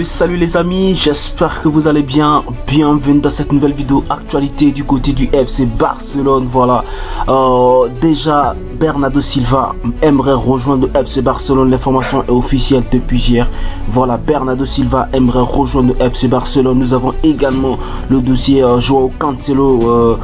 Salut les amis, j'espère que vous allez bien. Bienvenue dans cette nouvelle vidéo actualité du côté du FC Barcelone. Voilà, déjà Bernardo Silva aimerait rejoindre le FC Barcelone. L'information est officielle depuis hier. Voilà, Bernardo Silva aimerait rejoindre le FC Barcelone. Nous avons également le dossier Joao Cancelo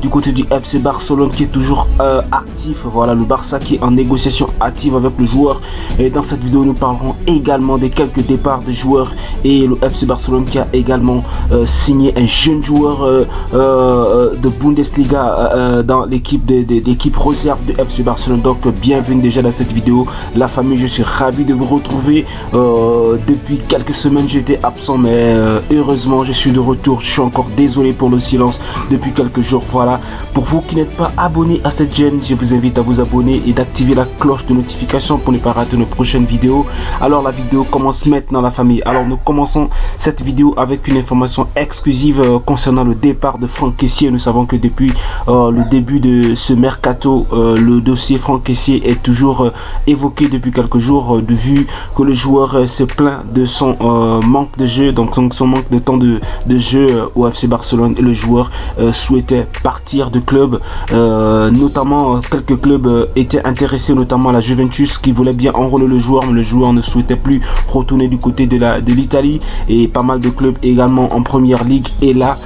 du côté du FC Barcelone qui est toujours actif. Voilà, le Barça qui est en négociation active avec le joueur. Et dans cette vidéo nous parlerons également des quelques départs des joueurs et le FC Barcelone qui a également signé un jeune joueur de Bundesliga dans l'équipe d'équipe réserve de FC Barcelone. Donc bienvenue déjà dans cette vidéo la famille, je suis ravi de vous retrouver. Depuis quelques semaines j'étais absent, mais heureusement je suis de retour. Je suis encore désolé pour le silence depuis quelques jours. Voilà, pour vous qui n'êtes pas abonnés à cette chaîne, je vous invite à vous abonner et d'activer la cloche de notification pour ne pas rater nos prochaines vidéos. Alors la vidéo commence maintenant la famille. Alors nous commençons cette vidéo avec une information exclusive concernant le départ de Franck Kessié. Nous savons que depuis le début de ce mercato, le dossier Franck Kessié est toujours évoqué depuis quelques jours, de vue que le joueur se plaint de son manque de jeu, donc son manque de temps de jeu au FC Barcelone, et le joueur souhaitait partir du club. Notamment quelques clubs étaient intéressés, notamment la Juventus qui voulait bien enrôler le joueur, mais le joueur ne souhaitait plus retourner du côté de l'Italie, et pas mal de clubs également en première ligue. Et là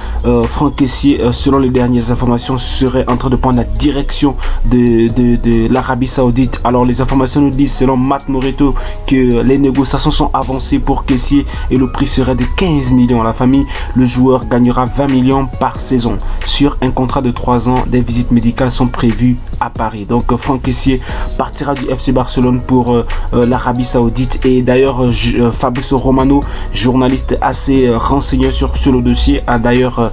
Franck Kessié, selon les dernières informations, serait en train de prendre la direction de l'Arabie Saoudite. Alors les informations nous disent, selon Matt Moreto, que les négociations sont avancées pour Kessié et le prix serait de 15 millions. La famille, le joueur gagnera 20 millions par saison sur un contrat de 3 ans. Des visites médicales sont prévues à Paris. Donc Franck Kessié partira du FC Barcelone pour l'Arabie Saoudite. Et d'ailleurs Fabrizio Romano, journaliste assez renseigné sur le dossier, a d'ailleurs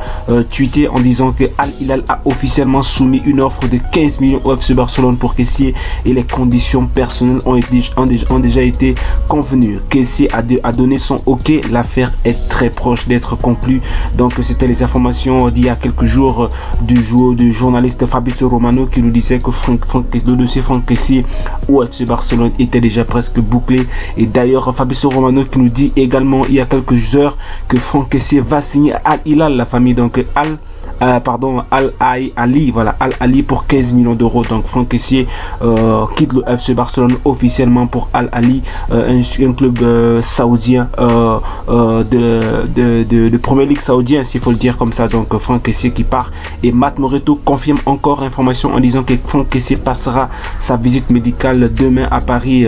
tweeté en disant que Al Hilal a officiellement soumis une offre de 15 millions au FC Barcelone pour Kessié et les conditions personnelles ont déjà été convenues. Kessié a donné son ok, l'affaire est très proche d'être conclue. Donc c'était les informations d'il y a quelques jours du journaliste Fabrizio Romano qui nous disait que le dossier Franck Kessié au FC Barcelone était déjà presque bouclé. Et d'ailleurs Fabrizio Romano qui nous dit également il y a quelques heures que Franck Kessié va signer à Al Hilal, la famille, donc Al Ali, voilà, Al Ali pour 15 millions d'euros. Donc Franck Kessié quitte le FC Barcelone officiellement pour Al Ali, un club saoudien de Premier League saoudien, s'il faut le dire comme ça. Donc Franck Kessié qui part, et Matt Moreto confirme encore l'information en disant que Franck Kessié passera sa visite médicale demain à Paris,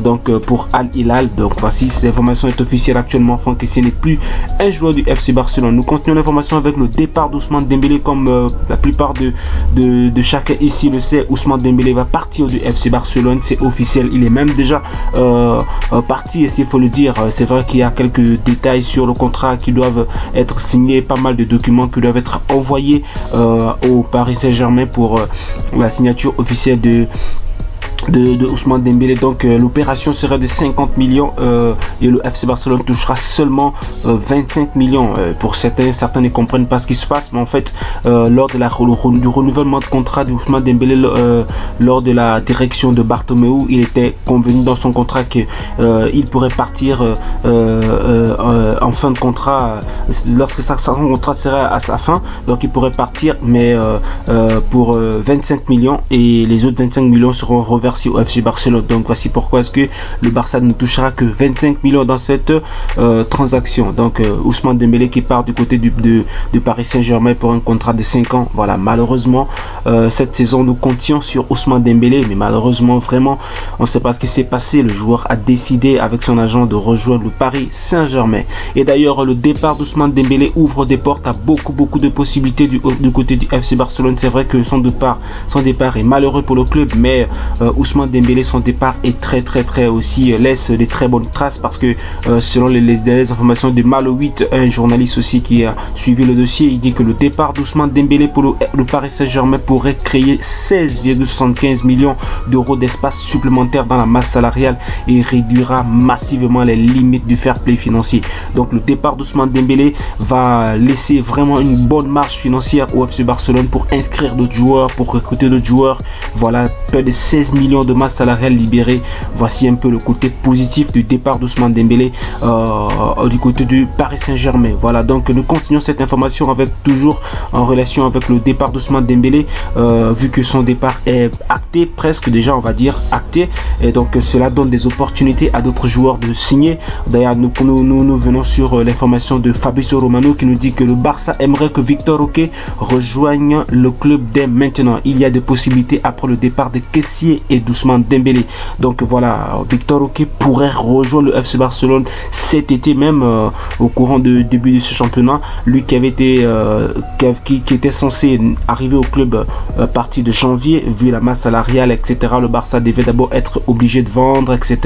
donc pour Al Hilal. Donc voici, cette information est officielle actuellement. Franck Kessié n'est plus un joueur du FC Barcelone. Nous continuons l'information avec le départ d'Ousmane Dembélé. Comme la plupart de chacun ici le sait, Ousmane Dembélé va partir du FC Barcelone, c'est officiel. Il est même déjà parti, et s'il faut le dire, c'est vrai qu'il y a quelques détails sur le contrat qui doivent être signés, pas mal de documents qui doivent être envoyés au Paris Saint-Germain pour la signature officielle de Ousmane Dembélé. Donc l'opération serait de 50 millions et le FC Barcelone touchera seulement 25 millions. Pour certains ne comprennent pas ce qui se passe, mais en fait lors de du renouvellement de contrat d'Ousmane Dembélé, lors de la direction de Bartomeu, il était convenu dans son contrat que il pourrait partir en fin de contrat, lorsque son contrat serait à sa fin. Donc il pourrait partir, mais pour 25 millions, et les autres 25 millions seront reversés au FC Barcelone. Donc voici pourquoi est-ce que le Barça ne touchera que 25 millions dans cette transaction. Donc Ousmane Dembélé qui part du côté de Paris Saint-Germain pour un contrat de 5 ans. Voilà, malheureusement cette saison nous comptions sur Ousmane Dembélé, mais malheureusement vraiment on ne sait pas ce qui s'est passé. Le joueur a décidé avec son agent de rejoindre le Paris Saint-Germain. Et d'ailleurs le départ d'Ousmane Dembélé ouvre des portes à beaucoup de possibilités du côté du FC Barcelone. C'est vrai que son départ est malheureux pour le club, mais Ousmane Dembélé, son départ est très aussi laisse des très bonnes traces, parce que selon les dernières informations de Malo 8, un journaliste aussi qui a suivi le dossier, il dit que le départ d'Ousmane Dembélé pour le Paris Saint-Germain pourrait créer 16,75 millions d'euros d'espace supplémentaire dans la masse salariale et réduira massivement les limites du fair play financier. Donc le départ d'Ousmane Dembélé va laisser vraiment une bonne marge financière au FC Barcelone pour inscrire d'autres joueurs, pour recruter d'autres joueurs. Voilà, près de 16 millions millions de masse salariale libérée. Voici un peu le côté positif du départ d'Ousmane Dembélé du côté du Paris Saint-Germain. Voilà, donc nous continuons cette information avec toujours en relation avec le départ d'Ousmane Dembélé, vu que son départ est acté, presque déjà on va dire acté, et donc cela donne des opportunités à d'autres joueurs de signer. D'ailleurs nous venons sur l'information de Fabrizio Romano qui nous dit que le Barça aimerait que Victor Roque rejoigne le club dès maintenant. Il y a des possibilités après le départ de Kessié et d'Ousmane Dembélé. Donc voilà, Victor Roque pourrait rejoindre le FC Barcelone cet été même, au courant du début de ce championnat. Lui qui avait été qui était censé arriver au club à partir de janvier, vu la masse salariale, etc. Le Barça devait d'abord être obligé de vendre, etc.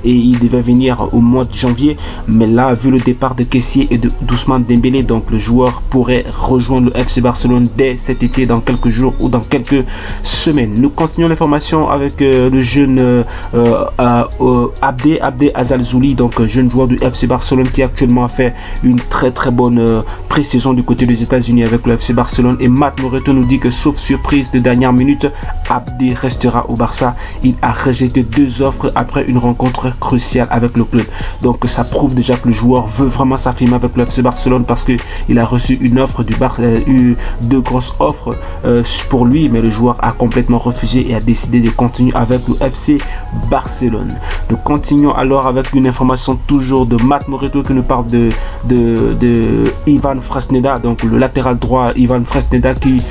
Et il devait venir au mois de janvier. Mais là, vu le départ de Kessié et d'Ousmane Dembélé, donc le joueur pourrait rejoindre le FC Barcelone dès cet été, dans quelques jours ou dans quelques semaines. Nous continuons l'information avec le jeune Abdé Azalzouli, donc jeune joueur du FC Barcelone qui actuellement a fait une très bonne pré-saison du côté des États-Unis avec le FC Barcelone. Et Matt Moreto nous dit que sauf surprise de dernière minute, Abdé restera au Barça. Il a rejeté 2 offres après une rencontre cruciale avec le club. Donc ça prouve déjà que le joueur veut vraiment s'affirmer avec le FC Barcelone, parce que il a reçu une offre du Barça, eu 2 grosses offres pour lui, mais le joueur a complètement refusé et a décidé de continuer avec le FC Barcelone. Nous continuons alors avec une information toujours de Matt Moreto qui nous parle de Ivan Fresneda, donc le latéral droit Ivan Fresneda qui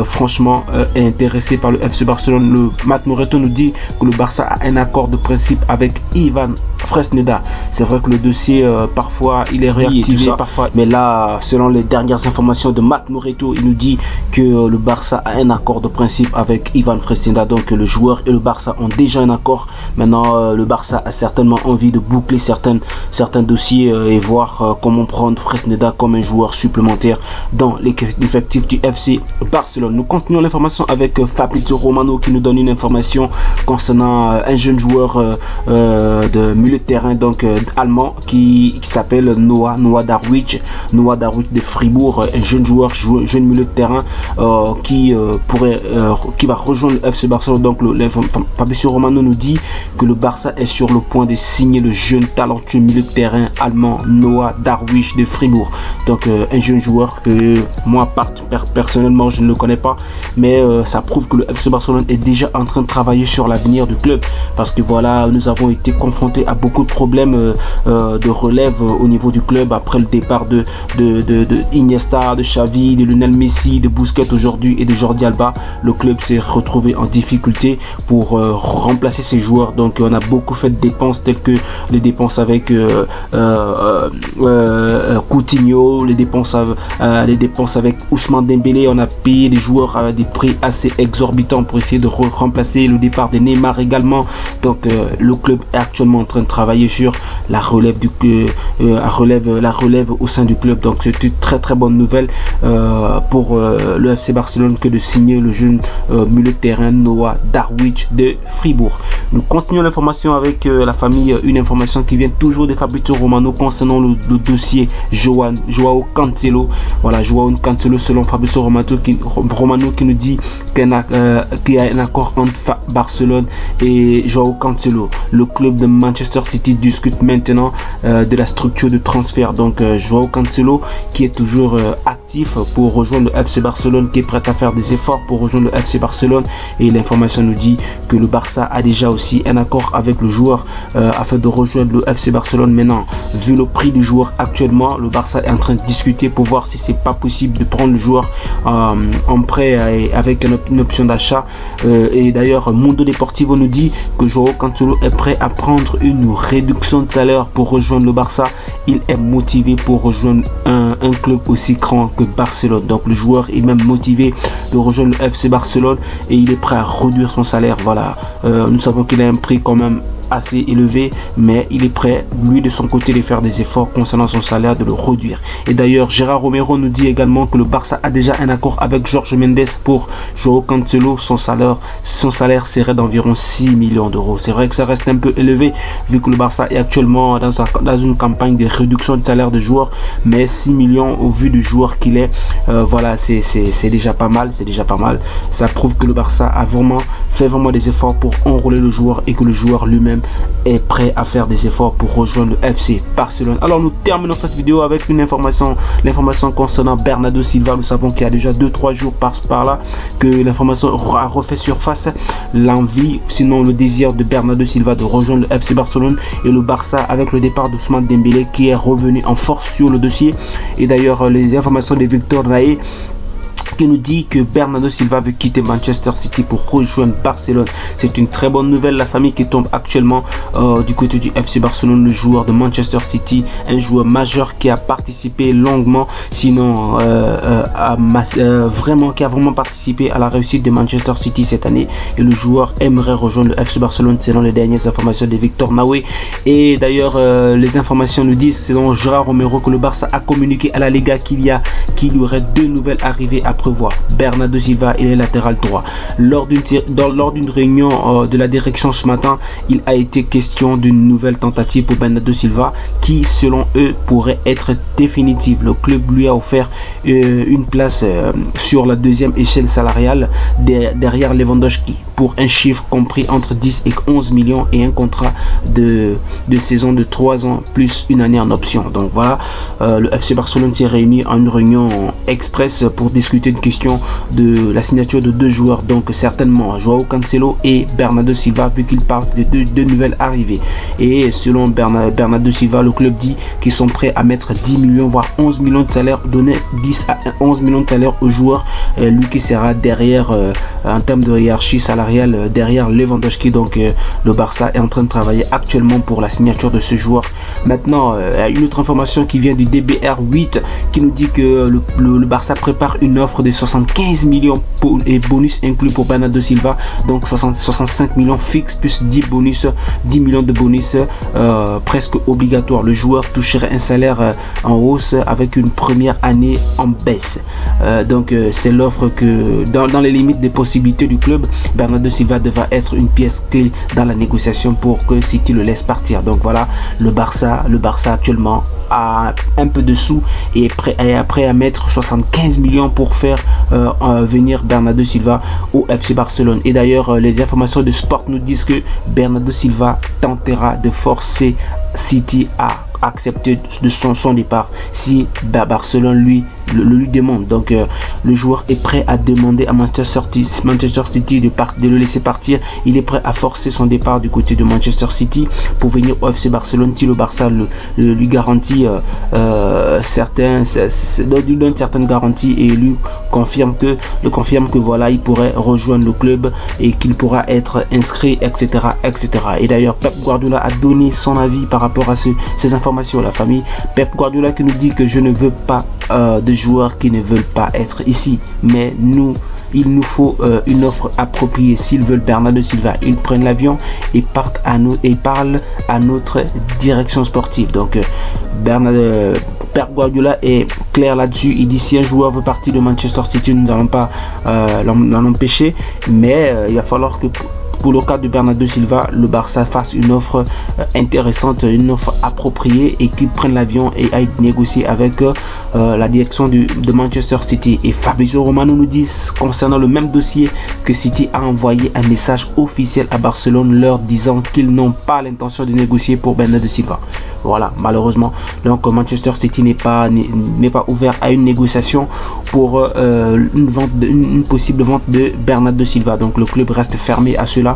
franchement est intéressé par le FC Barcelone. Le Matt Moreto nous dit que le Barça a un accord de principe avec Ivan Fresneda. C'est vrai que le dossier parfois il est réactivé parfois, mais là selon les dernières informations de Matt Moreto, il nous dit que le Barça a un accord de principe avec Ivan Fresneda. Donc le joueur et le Barça ont déjà un accord. Maintenant le Barça a certainement envie de boucler certains dossiers et voir comment prendre Fresneda comme un joueur supplémentaire dans l'effectif du FC Barcelone. Nous continuons l'information avec Fabrizio Romano qui nous donne une information concernant un jeune joueur de milieu de terrain, donc allemand, qui s'appelle Noah Darwich de Fribourg, un jeune joueur, jeune milieu de terrain qui va rejoindre le FC Barcelone. Donc Fabrizio Romano nous dit que le Barça est sur le point de signer le jeune talentueux milieu de terrain allemand Noah Darwich de Fribourg. Donc un jeune joueur que moi personnellement je ne le connais pas, mais ça prouve que le FC Barcelone est déjà en train de travailler sur l'avenir du club, parce que voilà, nous avons été confrontés à beaucoup de problèmes de relève au niveau du club après le départ de Iniesta, de Xavi, de Lionel Messi, de Busquets aujourd'hui et de Jordi Alba. Le club s'est retrouvé en difficulté pour remplacer ces joueurs. Donc on a beaucoup fait de dépenses, telles que les dépenses avec Coutinho, les dépenses avec Ousmane Dembélé. On a payé les joueurs à des prix assez exorbitants pour essayer de remplacer le départ de Neymar également. Donc le club est actuellement en train de travailler sur la relève au sein du club. Donc c'est une très bonne nouvelle pour le FC Barcelone que de signer le jeune milieu de terrain Noah Darwich de Fribourg. Nous continuons l'information avec la famille, une information qui vient toujours de Fabrizio Romano concernant le dossier Joao Cancelo. Voilà, Joao Cancelo, selon Fabrizio Romano qui nous dit qu'il y a un accord entre Barcelone et Joao Cancelo. Le club de Manchester City discute maintenant de la structure de transfert. Donc Joao Cancelo qui est toujours actif pour rejoindre le FC Barcelone, qui est prêt à faire des efforts pour rejoindre le FC Barcelone, et l'information nous dit que le Barça a déjà aussi un accord avec le joueur afin de rejoindre le FC Barcelone. Maintenant, vu le prix du joueur actuellement, le Barça est en train de discuter pour voir si c'est pas possible de prendre le joueur en prêt avec une option d'achat. Et d'ailleurs Mundo Deportivo nous dit que Joao Cancelo est prêt à prendre une réduction de salaire pour rejoindre le Barça. Il est motivé pour rejoindre un club aussi grand que Barcelone. Donc le joueur est même motivé de rejoindre le FC Barcelone et il est prêt à réduire son salaire. Voilà, nous savons qu'il a un prix quand même assez élevé, mais il est prêt, lui de son côté, de faire des efforts concernant son salaire, de le réduire. Et d'ailleurs, Gérard Romero nous dit également que le Barça a déjà un accord avec Jorge Mendes pour Joao Cancelo. Son salaire serait d'environ 6 millions d'euros. C'est vrai que ça reste un peu élevé vu que le Barça est actuellement dans une campagne de réduction de salaire de joueurs, mais 6 millions au vu du joueur qu'il est, voilà, c'est déjà pas mal, c'est déjà pas mal. Ça prouve que le Barça a fait vraiment des efforts pour enrôler le joueur et que le joueur lui-même est prêt à faire des efforts pour rejoindre le FC Barcelone. Alors nous terminons cette vidéo avec l'information concernant Bernardo Silva. Nous savons qu'il y a déjà 2-3 jours par là que l'information a refait surface, l'envie, sinon le désir de Bernardo Silva de rejoindre le FC Barcelone, et le Barça avec le départ d'Ousmane Dembélé qui est revenu en force sur le dossier. Et d'ailleurs les informations de Victor Naé qui nous dit que Bernardo Silva veut quitter Manchester City pour rejoindre Barcelone. C'est une très bonne nouvelle, la famille qui tombe actuellement du côté du FC Barcelone, le joueur de Manchester City, un joueur majeur qui a participé longuement, sinon qui a vraiment participé à la réussite de Manchester City cette année, et le joueur aimerait rejoindre le FC Barcelone selon les dernières informations de Victor Naé. Et d'ailleurs les informations nous disent, selon Gérard Romero, que le Barça a communiqué à la Liga qu'il y aurait 2 nouvelles arrivées à prévoir. Bernardo Silva et les latérales droits. Lors d'une réunion de la direction ce matin, il a été question d'une nouvelle tentative pour Bernardo Silva qui, selon eux, pourrait être définitive. Le club lui a offert une place sur la 2e échelle salariale derrière Lewandowski pour un chiffre compris entre 10 et 11 millions et un contrat de saison de 3 ans plus une année en option. Donc voilà, le FC Barcelone s'est réuni en une réunion express pour discuter une question de la signature de 2 joueurs, donc certainement Joao Cancelo et Bernardo Silva, vu qu'il parle de deux nouvelles arrivées. Et selon Bernardo Silva, le club dit qu'ils sont prêts à mettre 10 millions voire 11 millions de salaire, donner 10 à 11 millions de salaire aux joueurs, lui qui sera derrière en termes de hiérarchie salariale derrière Lewandowski. Donc le Barça est en train de travailler actuellement pour la signature de ce joueur. Maintenant, une autre information qui vient du DBR8 qui nous dit que le Barça prépare une offre de 75 millions et bonus inclus pour Bernardo Silva, donc 65 millions fixes plus 10 millions de bonus presque obligatoire. Le joueur toucherait un salaire en hausse avec une première année en baisse. Donc c'est l'offre que dans les limites des possibilités du club, Bernardo Silva devra être une pièce clé dans la négociation pour que City le laisse partir. Donc voilà, le Barça actuellement a un peu de sous et est prêt à mettre 75 millions pour faire venir Bernardo Silva au FC Barcelone. Et d'ailleurs les informations de Sport nous disent que Bernardo Silva tentera de forcer City à accepter de son départ si Barcelone lui demande. Donc le joueur est prêt à demander à Manchester City de le laisser partir. Il est prêt à forcer son départ du côté de Manchester City pour venir au FC Barcelone si le Barça lui garantit certaines garanties et lui confirme que voilà, il pourrait rejoindre le club et qu'il pourra être inscrit, etc. Et d'ailleurs Pep Guardiola a donné son avis par rapport à ces informations. La famille Pep Guardiola qui nous dit que je ne veux pas de joueurs qui ne veulent pas être ici, mais il nous faut une offre appropriée. S'ils veulent Bernardo Silva, ils prennent l'avion et parlent à notre direction sportive. Donc Pep Guardiola est clair là-dessus. Il dit si un joueur veut partir de Manchester City, nous n'allons pas l'en empêcher, mais il va falloir que pour le cas de Bernardo Silva, le Barça fasse une offre intéressante, une offre appropriée et qu'il prenne l'avion et aille négocier avec la direction de Manchester City. Et Fabrizio Romano nous dit concernant le même dossier que City a envoyé un message officiel à Barcelone leur disant qu'ils n'ont pas l'intention de négocier pour Bernardo Silva. Voilà, malheureusement, donc Manchester City n'est pas ouvert à une négociation pour une possible vente de Bernardo Silva. Donc le club reste fermé à cela.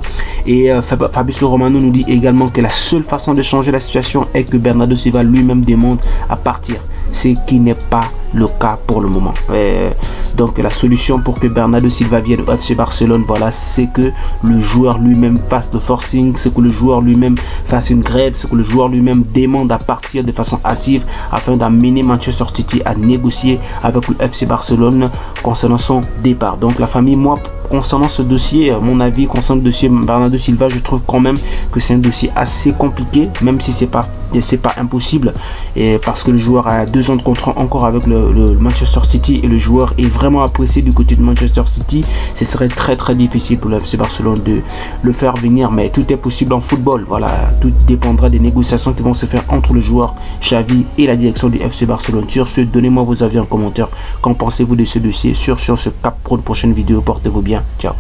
Et Fabrizio Romano nous dit également que la seule façon de changer la situation est que Bernardo Silva lui-même demande à partir, ce qui n'est pas le cas pour le moment. Donc la solution pour que Bernardo Silva vienne au FC Barcelone, voilà, c'est que le joueur lui-même fasse le forcing, c'est que le joueur lui-même fasse une grève, c'est que le joueur lui-même demande à partir de façon active afin d'amener Manchester City à négocier avec le FC Barcelone concernant son départ. Donc la famille, moi concernant ce dossier, mon avis concernant le dossier Bernardo Silva, je trouve quand même que c'est un dossier assez compliqué, même si c'est pas impossible, et parce que le joueur a 2 ans de contrat encore avec le Manchester City et le joueur est vraiment apprécié du côté de Manchester City. Ce serait très difficile pour le FC Barcelone de le faire venir, mais tout est possible en football. Voilà, tout dépendra des négociations qui vont se faire entre le joueur Xavi et la direction du FC Barcelone. Sur ce, donnez-moi vos avis en commentaire. Qu'en pensez-vous de ce dossier? Sur ce, cap pour une prochaine vidéo. Portez-vous bien. Ciao.